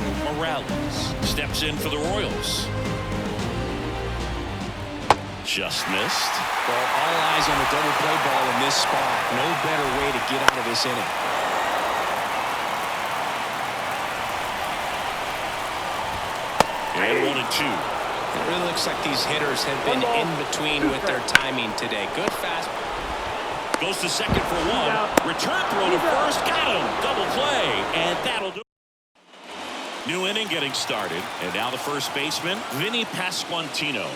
Morales steps in for the Royals. Just missed. Well, all eyes on the double play ball in this spot. No better way to get out of this inning. And 1-2. It really looks like these hitters have been in between with their timing today. Good fast. Goes to second for one. Return throw to first. Got him. Double play. And that'll do it. New inning getting started. And now the first baseman, Vinny Pasquantino.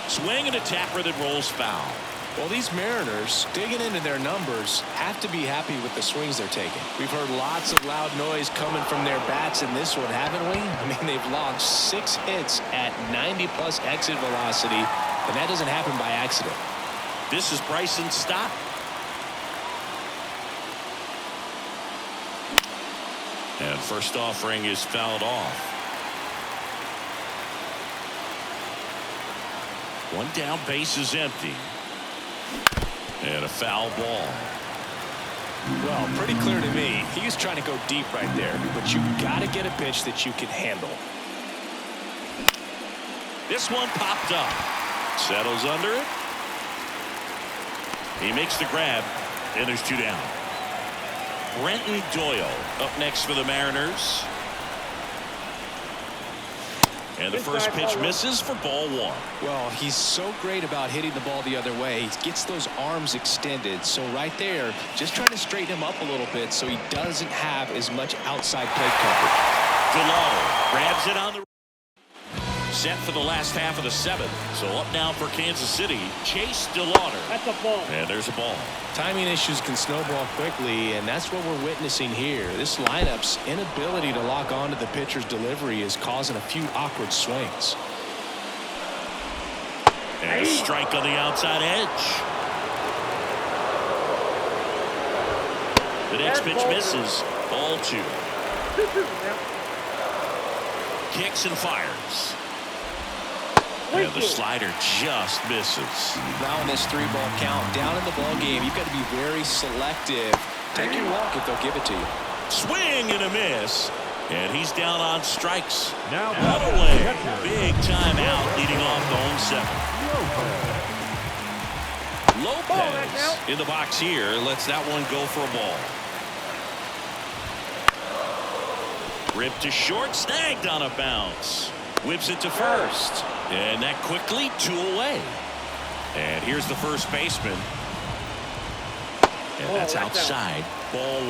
Swing and a tapper that rolls foul. Well, these Mariners, digging into their numbers, have to be happy with the swings they're taking. We've heard lots of loud noise coming from their bats in this one, haven't we? I mean, they've logged 6 hits at 90+ exit velocity, and that doesn't happen by accident. This is Bryson's stop. And first offering is fouled off. One down, base is empty. And a foul ball. Well, pretty clear to me. He was trying to go deep right there, but you got to get a pitch that you can handle. This one popped up. Settles under it. He makes the grab, and there's 2 down. Brenton Doyle up next for the Mariners. And the first pitch misses for ball 1. Well, he's so great about hitting the ball the other way. He gets those arms extended. So right there, just trying to straighten him up a little bit so he doesn't have as much outside plate coverage. Delano grabs it on the set for the last half of the 7th. So up now for Kansas City, Chase DeLauder. That's a ball. And there's a ball. Timing issues can snowball quickly, and that's what we're witnessing here. This lineup's inability to lock onto the pitcher's delivery is causing a few awkward swings. And a strike on the outside edge. The next pitch misses. Ball 2. Kicks and fires. And the slider just misses. Now in this 3-ball count, down in the ball game, you've got to be very selective. Take your walk if they'll give it to you. Swing and a miss. And he's down on strikes. Now out away. Big timeout leading off the home 7th. Lopez in the box here lets that one go for a ball. Ripped to short, snagged on a bounce. Whips it to first. And that quickly 2 away. And here's the first baseman. And that's outside. Ball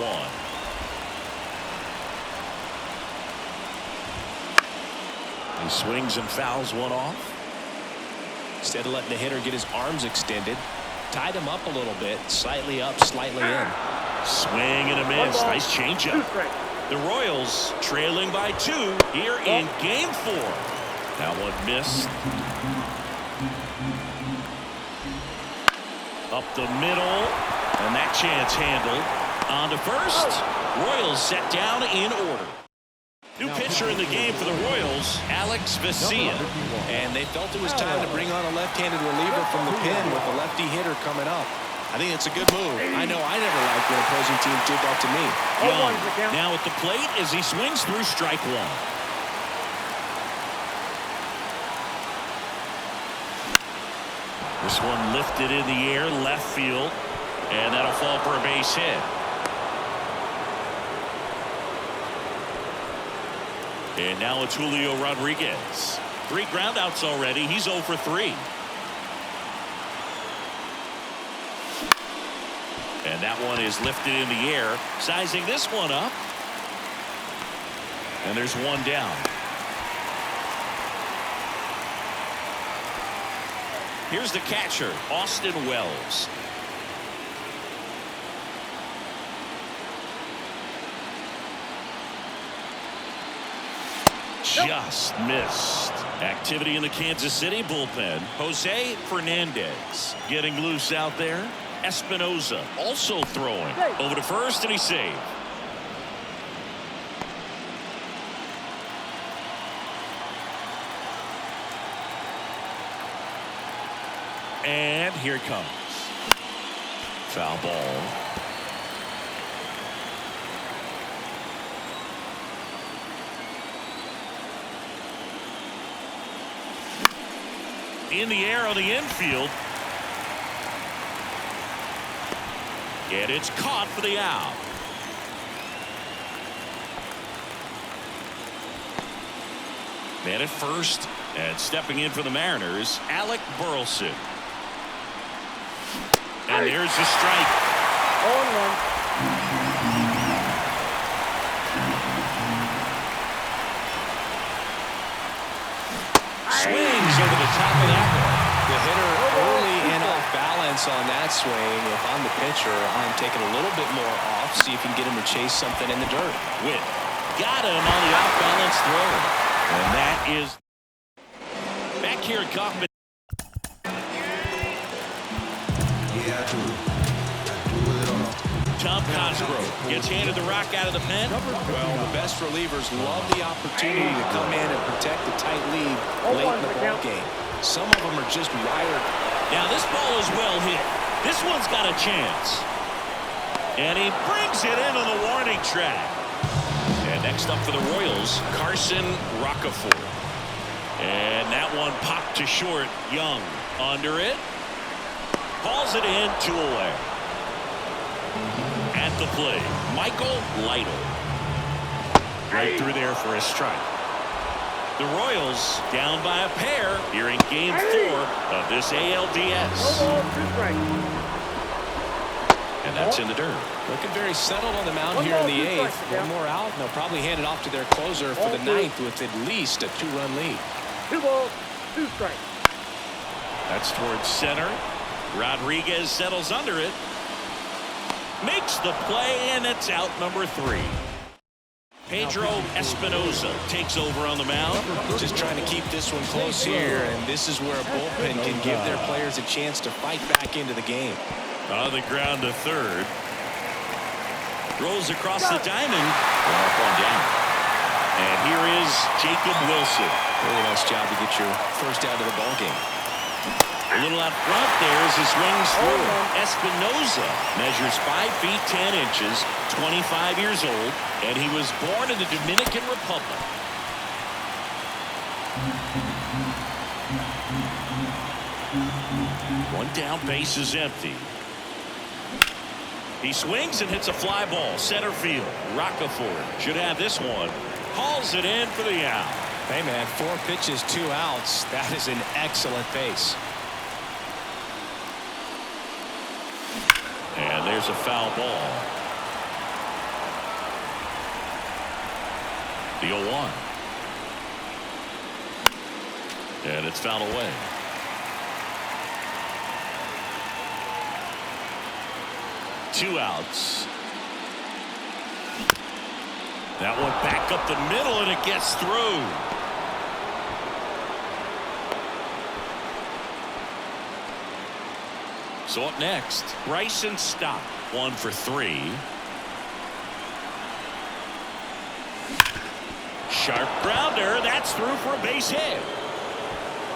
1. He swings and fouls one off. Instead of letting the hitter get his arms extended, tied him up a little bit, slightly up, slightly in. Swing and a miss. Nice changeup. The Royals trailing by 2 here in Game 4. That one missed. Up the middle. And that chance handled. On to first. Royals set down in order. New pitcher in the game for the Royals, Alex Vesia. And they felt it was time to bring on a left-handed reliever from the pen with a lefty hitter coming up. I think it's a good move. I know I never liked when opposing teams did that to me. Young now at the plate as he swings through strike 1. This one lifted in the air, left field, and that'll fall for a base hit. And now it's Julio Rodriguez. 3 groundouts already. He's 0 for 3. And that one is lifted in the air, sizing this one up. And there's 1 down. Here's the catcher, Austin Wells. Just missed. Activity in the Kansas City bullpen. Jose Fernandez getting loose out there. Espinoza also throwing. Over to first, and he's saved. And here it comes. Foul ball. In the air on the infield. And it's caught for the out. Man at first, and stepping in for the Mariners, Alec Burleson. And there's the strike. 0-1. Swings over the top of that one. The hitter early and off balance on that swing. If I'm the pitcher, I'm taking a little bit more off, see if you can get him to chase something in the dirt. Witt got him on the off balance throw. And that is back here at Kaufman. Tom Cosgrove gets handed the rock out of the pen. Well, the best relievers love the opportunity to come in and protect the tight lead late in the ball game. Some of them are just wired. Now this ball is well hit. This one's got a chance. And he brings it into the warning track. And next up for the Royals, Carson Roccaforte. And that one popped to short. Young under it. Hauls it in, 2 away. At the plate, Michael Lytle. Right through there for a strike. The Royals down by a pair here in Game 4 of this ALDS. And that's in the dirt. Looking very settled on the mound here in the 8th. One more out, and they'll probably hand it off to their closer for the 9th with at least a 2-run lead. 2 balls, 2 strikes. That's towards center. Rodriguez settles under it. Makes the play, and it's out number 3. Pedro Espinosa takes over on the mound. Just trying to keep this one close here, and this is where a bullpen can give their players a chance to fight back into the game. On the ground to third. Rolls across the diamond. Off one down. And here is Jacob Wilson. Really nice job to get your first out of the ball game. A little out front there as he swings through. Espinosa measures 5 feet 10 inches, 25 years old, and he was born in the Dominican Republic. One down, base is empty. He swings and hits a fly ball, center field. Roccaforte should have this one. Hauls it in for the out. Hey, man, 4 pitches, 2 outs. That is an excellent pace. And there's a foul ball. The 0-1. And it's fouled away. Two outs. That one back up the middle, and it gets through. So up next, Bryson Stott, 1 for 3. Sharp grounder, that's through for a base hit.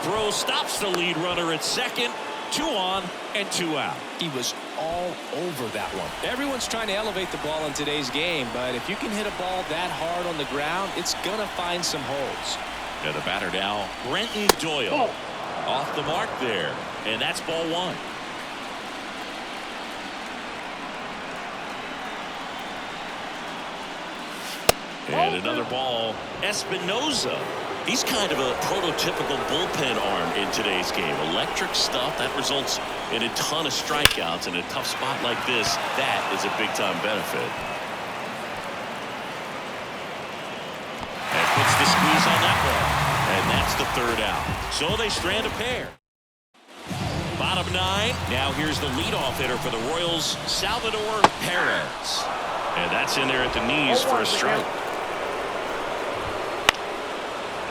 Throw stops the lead runner at second. 2 on and 2 out. He was all over that one. Everyone's trying to elevate the ball in today's game, but if you can hit a ball that hard on the ground, it's going to find some holes. And the batter now, Brenton Doyle. Off the mark there, and that's ball 1. And another ball. Espinosa. He's kind of a prototypical bullpen arm in today's game. Electric stuff that results in a ton of strikeouts. In a tough spot like this, that is a big-time benefit. And puts the squeeze on that one. And that's the 3rd out. So they strand a pair. Bottom 9. Now here's the leadoff hitter for the Royals, Salvador Perez. And that's in there at the knees for a strike.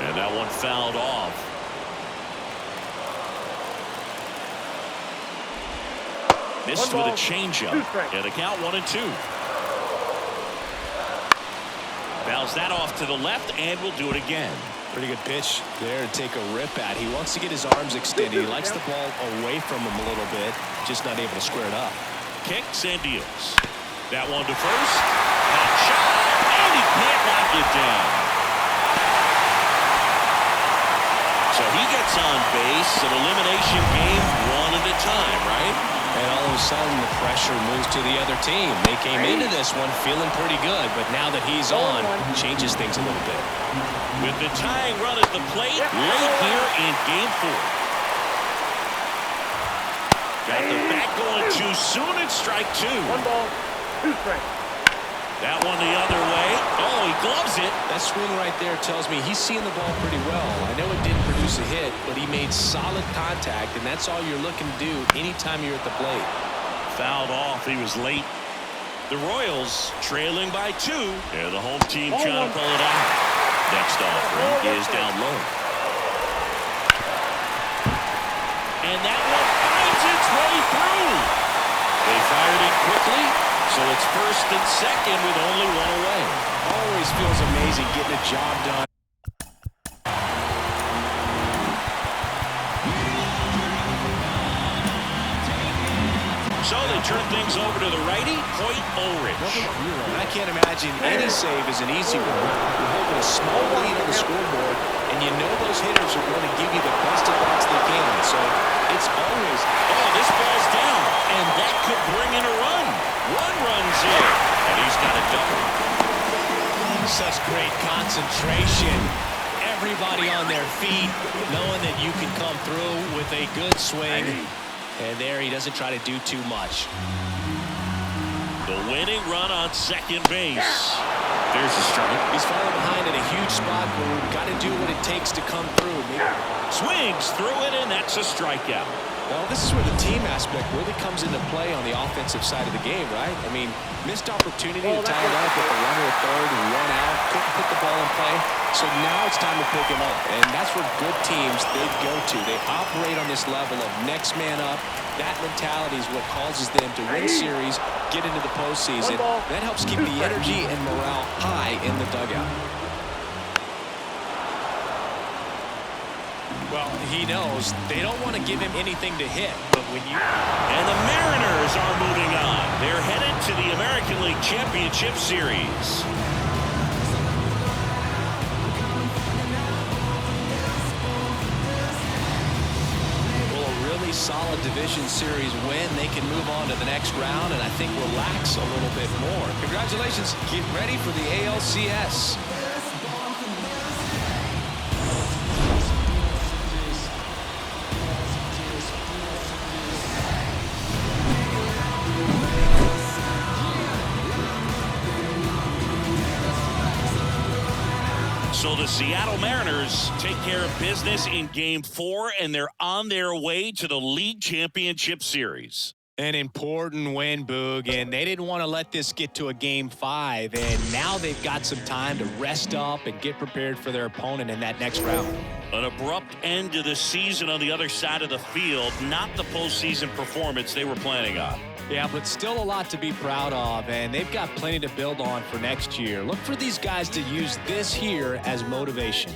And that one fouled off. Missed with a changeup. And the count 1-2. Fouls that off to the left, and will do it again. Pretty good pitch there to take a rip at. He wants to get his arms extended. He likes the ball away from him a little bit. Just not able to square it up. Kicks and deals. That one to first. Hot shot. And he can't knock it down. So he gets gets on base. An elimination game, one at a time, right? And all of a sudden, the pressure moves to the other team. They came into this one feeling pretty good, but now that he's on, changes things a little bit. With the tying run at the plate, late here in Game 4. Got the bat going too soon at strike 2. 1 ball, 2 strikes. That one the other way. Oh, he gloves it. That swing right there tells me he's seeing the ball pretty well. I know it didn't produce a hit, but he made solid contact, and that's all you're looking to do anytime you're at the plate. Fouled off. He was late. The Royals trailing by 2. And the home team trying to pull it out. Next offering is down low. And that one finds its way through. They fired it quickly, so it's first and second with only 1 away. Always feels amazing getting a job done. So they turn things over to the righty, Hoyt Ulrich. I can't imagine any save is an easy one. You're holding a small lead on the scoreboard, and you know those hitters are going to give you the best at bats they can. So it's always, oh, this ball's down, and that could bring in a run. 1 run's in, and he's got a double. Such great concentration. Everybody on their feet, knowing that you can come through with a good swing. And there he doesn't try to do too much. The winning run on second base. There's a strike. He's falling behind in a huge spot, but we've got to do what it takes to come through. Swings through it, and that's a strikeout. Well, this is where the team aspect really comes into play on the offensive side of the game, right? I mean, missed opportunity to tie it up with the runner at third and 1 out. Couldn't put the ball in play. So now it's time to pick him up. And that's where good teams, they go to. They operate on this level of next man up. That mentality is what causes them to win series, get into the postseason. That helps keep the energy and morale high in the dugout. Well, he knows they don't want to give him anything to hit, but when you... And the Mariners are moving on. They're headed to the American League Championship Series. Well, a really solid division series win. They can move on to the next round and I think relax a little bit more. Congratulations. Get ready for the ALCS. So the Seattle Mariners take care of business in Game 4, and they're on their way to the League Championship Series. An important win, Boog, and they didn't want to let this get to a Game 5, and now they've got some time to rest up and get prepared for their opponent in that next round. An abrupt end to the season on the other side of the field, not the postseason performance they were planning on. Yeah, but still a lot to be proud of, and they've got plenty to build on for next year. Look for these guys to use this here as motivation.